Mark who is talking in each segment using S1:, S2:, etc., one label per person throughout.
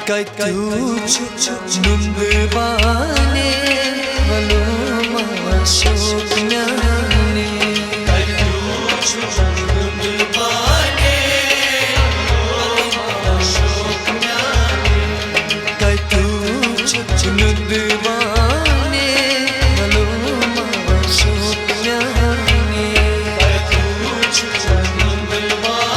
S1: कतूच नुंदवाने वलो माशोक न्याने कतूच नुंदवाने वलो माशोक न्याने कतूच नुंदवाने वलो माशोक न्याने कतूच नुंदवाने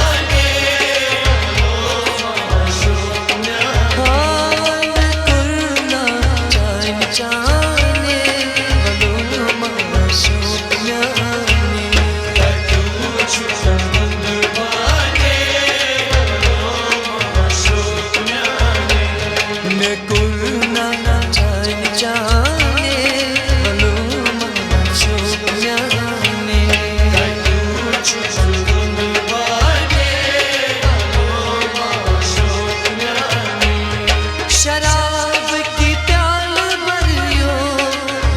S1: जाने वलो माशोक न्याने कतूच नुंदवाने वलो माशोक न्याने मैं कुरना जाने वलो माशोक न्याने कतूच नुंदवाने वलो माशोक न्याने शराब की प्याल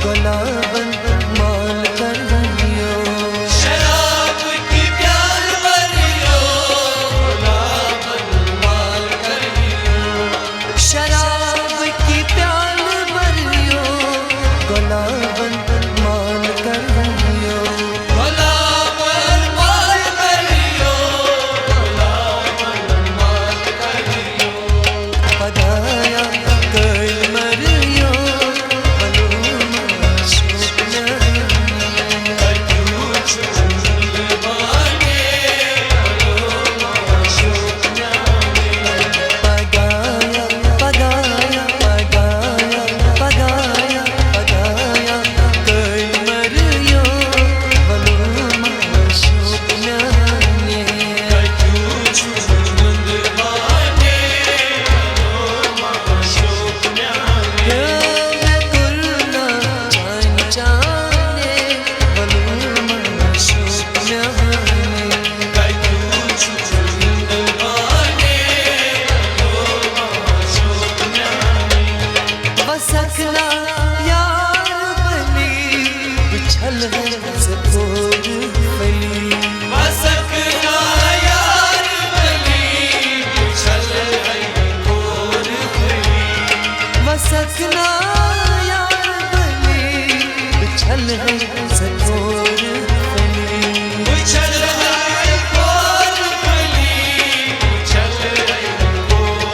S1: गुलाबन माल करियो शराब की प्याल भरियो गुलाबन माल करियो शराब की प्याल भरियो गुलाबन माल करियो गुलाबन माल करियो गुलाबन माल करियो पदाया कल मरियो सकना यार बनी बिछल है सफोर फली सकना यार बनी बिछल है सफोर फली सकना यार बनी बिछल है सफोर फली बिछल है सफोर फली बिछल है सफोर फली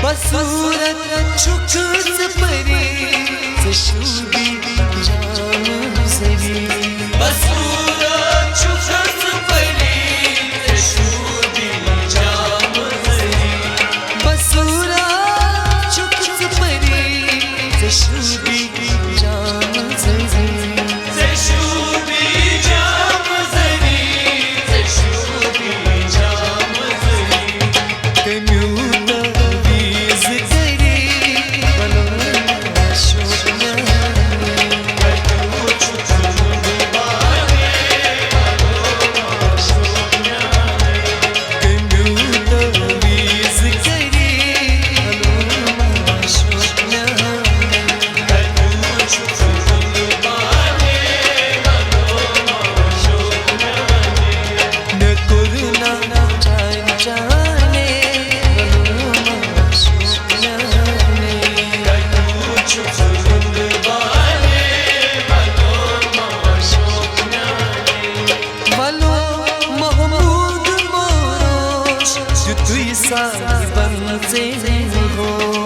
S1: बसूरत छुक सपरी सशूदी जाम सरी बसूरत छुक सपरी सशूदी जाम सरी बसूरत छुक सपरी सशूदी जाम सरी सशूदी जाम सरी सशूदी जाम सरी कन्यूता साहिबन से हो